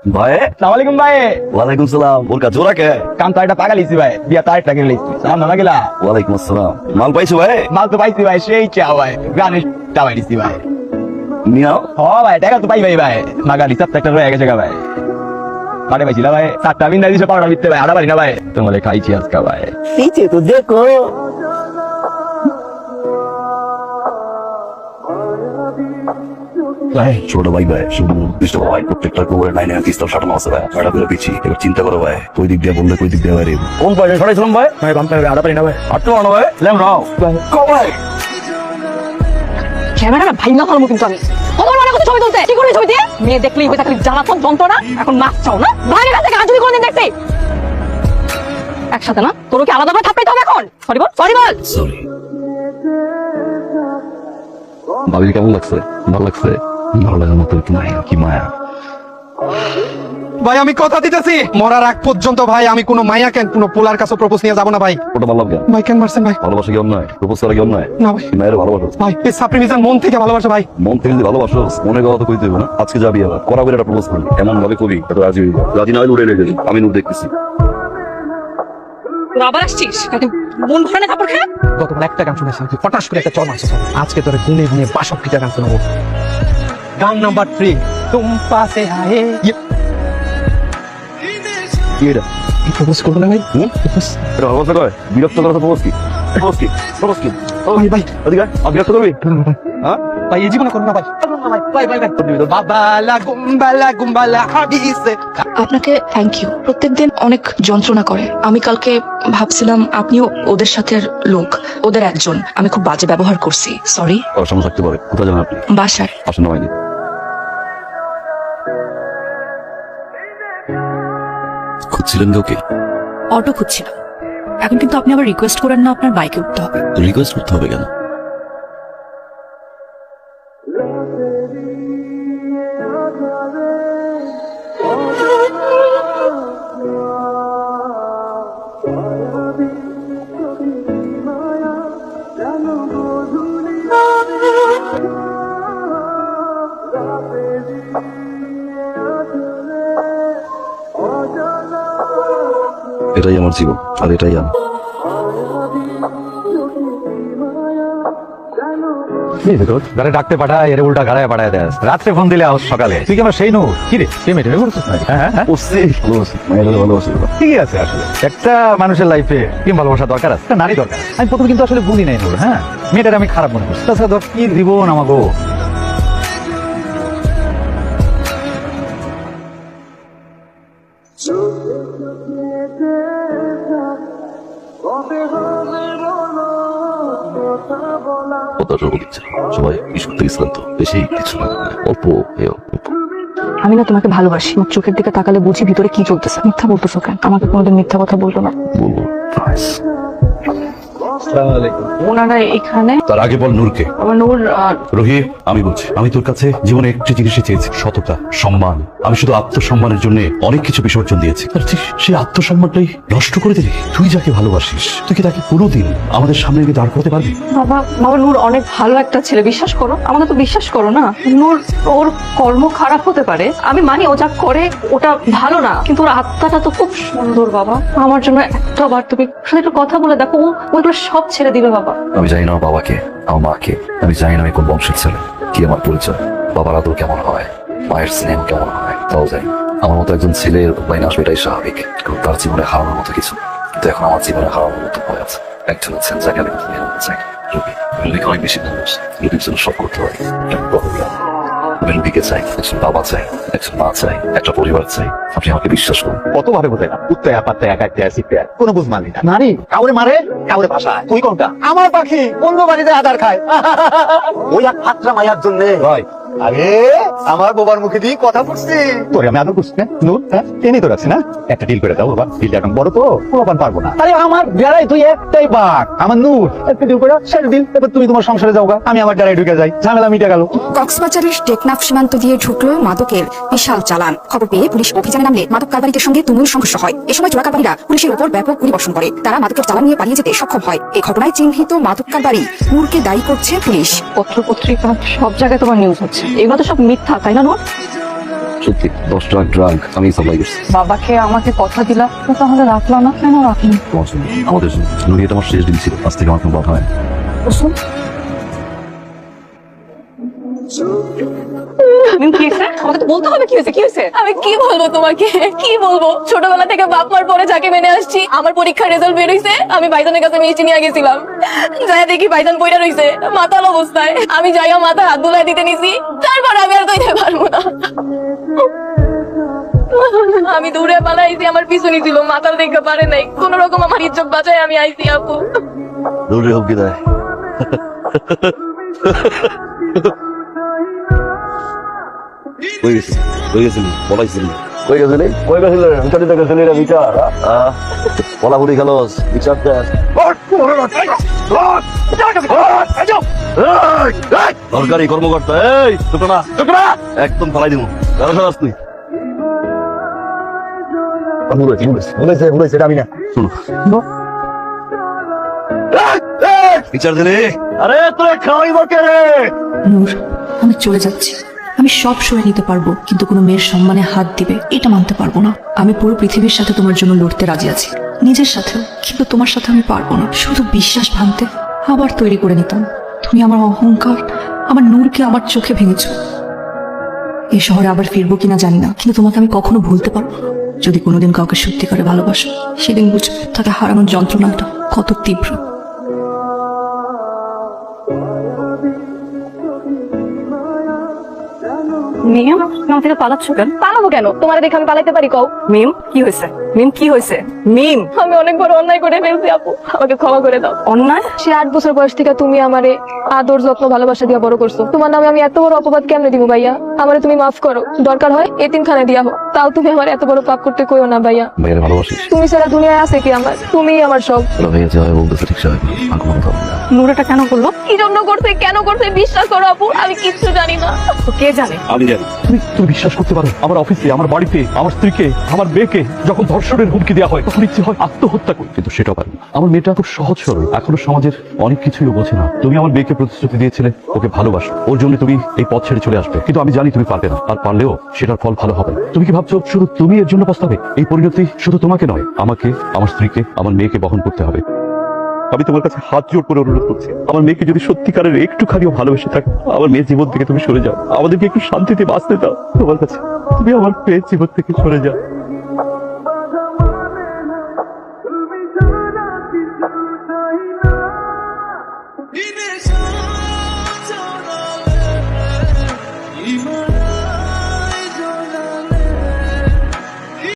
ভাই সালাম আলাইকুম ভাই। ওয়ালাইকুম সালাম। ওর কাজ জোড়া কে? কাম তো একটা পাগা লিছি ভাই, বিয়া তার টাকা লিছি। সালাম না গেলা। ওয়ালাইকুম আসসালাম। মাল পাইছো ভাই? মাল তো পাইছি ভাই, সেই চা ভাই, গানে টাবাই দিছি ভাই। নিয়াও হ ভাই, টাকা তো পাই ভাই ভাই, মাগা রিসাব একটা রয়ে গেছে গা ভাই। কাটে পাইছিলা ভাই, 7টা বিন্দা দিছে, 12টা বিতে ভাই, আড়া পারি না ভাই। তোমাদের খাইছি আজকে ভাই। নিচে তো দেখো। ভাই ছোট ভাই ভাই শুধু দুষ্ট ভাই, প্রত্যেকটা কোবরে 9 পিস্তল সাটানো আছে ভাই। আড়া করে পিছি এবার চিন্তা করো ভাই, কই দিক দিয়ে বললে কই দিক দিয়ে বাইরে কোন পয়সা ছড়াইছিলাম ভাই? ভাই বাম পাই আড়া পারি না ভাই। আটটা আনো ভাই, লেম রাও ভাই। ক্যামেরাটা ভাই না পারবো কিন্তু আমি কত মনে করতে ছবি তুলতে কি করে ছবি দিয়ে মেয়ে দেখলেই হয়ে থাকলে জ্বালাতন যন্ত্রণা, এখন মাছ চাও না ভাইয়ের কাছে গাছ যদি কোনদিন দেখতে একসাথে না তোর কি আলাদা ভাবে থাকতে হবে এখন? সরি বল, সরি বল। সরি ভাবি, কেমন লাগছে? ভালো লাগছে? ভালো লাগার মতো একটু নাই কি মায়া। ভাই আমি কথা দিতেছি, মরার আগ পর্যন্ত ভাই আমি কোনো মাইয়া কেন কোনো পোলার কাছে প্রপোজ নিয়ে যাবো না ভাই। ওটা ভালো লাগে। ভাই কেন মারছেন ভাই? ভালোবাসা কি অন্যায়? প্রপোজ করা কি অন্যায়? না ভাই। মায়ের ভালোবাসো ভাই এই সাপ্রি মিজান মন থেকে ভালোবাসা ভাই। মন থেকে যদি ভালোবাসো মনে কথা তো কইতে হবে না। আজকে যাবি আবার করা করে একটা প্রপোজ করবি, এমন ভাবে কবি এটা রাজি হইব। রাজি না হলে উড়ে রেখে আমি নূর দেখতেছি। তোর আবার আসছিস কাকে মন ভরানো কাপড় খা। গতকাল একটা গান শুনেছি, তুই ফটাস করে একটা চল মারছিস। আজকে তোরে গুনে গুনে 62টা গান শোনাবো। গান নাম্বার 3 তুম পাসে আয়ে। কি এটা? প্রপোজ করবো না ভাই? এটা ভালোবাসা কয়? বিরক্ত করা তো প্রপোজ কি? প্রপোজ কি? প্রপোজ কি? ভাই ভাই ওদিকে আর বিরক্ত করবি? হ্যাঁ ভাই এই জীবনে করবো না ভাই। ভাই ভাই ভাই বাবালা গুম্বালা হাবিসে। আপনাকে থ্যাংক ইউ। প্রত্যেকদিন অনেক যন্ত্রণা করে। আমি কালকে ভাবছিলাম আপনিও ওদের সাথে লোক, ওদের একজন। আমি খুব বাজে ব্যবহার করছি, সরি। ওর সামনে থাকতে পারে। কোথায় যাবেন আপনি? বাসায়। আসেন না হয়নি। খুঁজছিলেন কাউকে? অটো খুঁজছিলাম। এখন কিন্তু আপনি আবার রিকোয়েস্ট করেন না আপনার বাইকে উঠতে হবে। রিকোয়েস্ট করতে হবে কেন? এটাই আমার জীবন আর এটাই আমি। গাড়ি ডাকতে পাঠায় এর উল্টা গাড়ায় পাঠায় দেয়। রাত্রে ফোন দিলে আজ সকালে তুই কি আমার সেই নূর? কি রে পেমেন্ট করছিস নাকি? হ্যাঁ হ্যাঁ বুঝছি, ভালোবাসি মায়ের ভালোবাসি। ঠিকই আছে। আসলে একটা মানুষের লাইফে প্রেম ভালোবাসা দরকার আছে, একটা নারী দরকার। আমি প্রথমে কিন্তু আসলে বুঝি নাই নূর। হ্যাঁ মেয়েটার আমি খারাপ মনে করছি। তাছাড়া ধর কি জীবন আমাকে। সবাই ঈশ্বর থেকে ইসলাম তো বেশি কিছু না, অল্প অল্প। আমি না তোমাকে ভালোবাসি। আমার চোখের দিকে তাকালে বুঝি ভিতরে কি চলতেছে। মিথ্যা বলতেছো কেন? আমাকে কোনোদিন মিথ্যা কথা বলতো না। বলবো প্রাইস। আসসালামু আলাইকুম। ওনারা এখানে। তার আগে বল নূরকে। আমার নূর রোহি, আমি বলছি, আমি তোর কাছে জীবনে একটি জিনিসই চেয়েছি, সততা, সম্মান। আমি শুধু আত্মসম্মানের জন্য অনেক কিছু বিসর্জন দিয়েছি, আর ঠিক সেই আত্মসম্মানটাই নষ্ট করে দিলি। তুই যাকে ভালোবাসিস তুই কি তাকে কোনোদিন আমাদের সামনে গিয়ে দাঁড় করতে পারবি? বাবা বাবা নূর অনেক ভালো একটা ছেলে, বিশ্বাস করো আমাকে তো বিশ্বাস করো না। নূর ওর কর্ম খারাপ হতে পারে, আমি মানি ও যা করে ওটা ভালো না, কিন্তু ওর আত্মাটা তো খুব সুন্দর বাবা। আমার জন্য একটা বার তুমি সাথে একটু কথা বলে দেখো, ওইগুলো সব ছেড়ে দিবে বাবা। আমি জানি না বাবাকে, আমার মাকে, আমি জানি না আমি কোন বংশের ছেলে, কি আমার পরিচয়, বাবার আদর কেমন হয়, মায়ের স্নেহ কেমন হয়, তাও জানি। আমার মতো একজন ছেলের লাইন আসবে এটাই স্বাভাবিক, কারণ তার জীবনে হারানোর মতো কিছু। কিন্তু এখন আমার জীবনে হারানোর মতো ভয় আছে। একজন আছেন যাকে আমি চাই, রবি। রবিকে অনেক বেশি ভালোবাসি, রবির জন্য সব করতে পারি। আমি রবিকে চাই, একজন বাবা চাই, একজন মা চাই, একটা পরিবার চাই। আপনি আমাকে বিশ্বাস করুন। কত ভাবে বোঝাই না, উত্তে পাত্তে একাইতে আসিতে কোনো বুঝ মানি না। নারী কাউরে মারে কাউরে ভাষায়। তুই কোনটা? আমার পাখি অন্য বাড়িতে আদার খায়। ওই এক ফাত্রা মায়ার জন্য হয়। আরে আমার বাবার মুখে দিয়ে কথা বলছি। তোরে আমি আদর করছি না নূর? হ্যাঁ টেনে তো রাখছি না। একটা ডিল করে দাও বাবা, ডিলটা এখন বড় তো পুরোপান পারবো না। আরে আমার বেড়াই তুই একটাই বাঘ, আমার নূর। একটা ডিল করে শেষ ডিল। এবার তুমি তোমার সংসারে যাও গা, আমি আমার বেড়াই ঢুকে যাই, ঝামেলা মিটে গেল। কক্সবাজারের টেকনাফ সীমান্ত দিয়ে ঢুকলো মাদকের বিশাল চালান। খবর পেয়ে পুলিশ অভিযানে নামলে মাদক কারবারিদের সঙ্গে তুমুল সংঘর্ষ হয়। এ সময় চোরা কারবারিরা পুলিশের উপর ব্যাপক গুলিবর্ষণ করে। তারা মাদকের চালান নিয়ে পালিয়ে যেতে সক্ষম হয়। এই ঘটনায় চিহ্নিত মাদক কারবারি নূরকে দায়ী করছে পুলিশ। পত্র পত্রিকা সব জায়গায় তোমার নিউজ হচ্ছে, এগুলো তো সব মিথ্যা, তাই না নূর? সত্যি 10 ট্রাক ড্রাগ আমি সাপ্লাই করছি বাবাকে আমাকে কথা দিলা তো তাহলে রাখলা না কেন রাখলি? তোমার জন্য, আমাদের জন্য। নুরি, এটা আমার শেষ দিন ছিল, আজ থেকে আমার কোনো কথা হয় না। কুসুম কি হয়েছে? আমাকে তো বলতে হবে কি হয়েছে, কি হয়েছে? আমি কি বলবো তোমাকে, কি বলবো? ছোটবেলা থেকে বাপ মার পরে যাকে মেনে আসছি, আমার পরীক্ষার রেজাল্ট বের হইছে, আমি ভাইজানের কাছে মিষ্টি নিয়ে গেছিলাম। যাই দেখি ভাইজান পয়রা রইছে মাতাল অবস্থায়। আমি যাইয়া মাথা হাত বুলাই দিতে নিছি, তারপর আমি আর কইতে পারবো না। আমি দূরে পালাইছি, আমার পিছনে ছিল, মাতাল দেখতে পারে নাই। কোন রকম আমার ইজ্জত বাঁচায় আমি আইছি আপু। দৌড়ে হোক বিদায়। কই গেছিলি? পলাইছিলি? কই গেছিলি? বিচার দিতে গেছিলি রে, বিচার? পলাপুরি খেলোস, বিচার দেখ। সরকারি কর্মকর্তা, এই ছোট না, একদম ফালাই দিব। কারো সারাস তুই? আমি না। শুনো, বিচার দিলি? আরে তোরা খাওয়াইব কে রে? নূর, আমি চলে যাচ্ছি। আমি সব সয়ে নিতে পারবো, কিন্তু কোনো মেয়ের সম্মানে হাত দিবে এটা মানতে পারবো না। আমি পুরো পৃথিবীর সাথে তোমার জন্য লড়তে রাজি আছি, নিজের সাথেও, কিন্তু তোমার সাথে আমি পারবো না। শুধু বিশ্বাস ভাঙতে আবার তৈরি করে নিতাম। তুমি আমার অহংকার, আমার নূরকে আমার চোখে ভেঙেছো। এই শহরে আবার ফিরবো কিনা জানি না, কিন্তু তোমাকে আমি কখনো ভুলতে পারবো না। যদি কোনোদিন কাউকে সত্যি করে ভালোবাসো, সেদিন বুঝবে তাকে হারানোর যন্ত্রণাটা কত তীব্র। মিম, আমার থেকে পালাচ্ছ কেন? পালাবো কেন? তোমার দেখে আমি পালাইতে পারি কও? মিম কি হয়েছে? মিম কি হয়েছে? মিম, আমি অনেক বড় অন্যায় করে ফেলছি আপু, আমাকে ক্ষমা করে দাও। অন্যায়? সে 8 বছর বয়স থেকে তুমি আমারে আদর যত্ন ভালোবাসা দিয়া বড় করছো। তোমার নামে আমি এত বড় অপবাদ কেমনে দিব ভাইয়া? আমারে তুমি মাফ করো, দরকার হয় এতিমখানায় দিয়া হোক, তাও তুমি আমার এত বড় পাপ করতে কইও না ভাইয়া। ভাইয়ের ভালোবাসিস? তুমি ছাড়া দুনিয়ায় আছে কি আমার? তুমিই আমার সব। তোরা ভাইয়া যা হয় বলতেছে ঠিক সাহেব, আর কোনো কথা বলবে না। নূর এটা কেন করলো? কি জন্য করছে, কেন করছে বিশ্বাস করো আপু, আমি কিচ্ছু জানি না। তো কে জানে? আমি জানি। তুমি বিশ্বাস করতে পারো, আমার অফিসে, আমার বাড়িতে, আমার স্ত্রীকে, আমার মেয়েকে যখন ধর্ষণের হুমকি দেওয়া হয়, তখন ইচ্ছে হয় আত্মহত্যা করি, কিন্তু সেটাও পারি না। আমার মেয়েটা খুব সহজ সরল, এখনো সমাজের অনেক কিছুই ও বোঝে না। তুমি আমার মেয়েকে প্রতিশ্রুতি দিয়েছিলে ওকে ভালোবাসো, ওর জন্য তুমি এই পথ ছেড়ে চলে আসবে, কিন্তু আমি জানি তুমি পারবে না, আর পারলেও সেটার ফল ভালো হবে না। তুমি কি ভাবছো শুধু তুমি এর জন্য পস্তাবে? এই পরিণতি শুধু তোমাকে নয়, আমাকে, আমার স্ত্রীকে, আমার মেয়েকে বহন করতে হবে। আমি তোমার কাছে হাত জোড় করে অনুরোধ করছি, আমার মেয়েকে যদি সত্যিকারের একটুখানিও ভালোবেসে থাকো, আমার মেয়ের জীবন থেকে তুমি সরে যাও, আমাদেরকে একটু শান্তিতে বাঁচতে দাও। তোমার কাছে, তুমি আমার মেয়ের জীবন থেকে সরে যাও।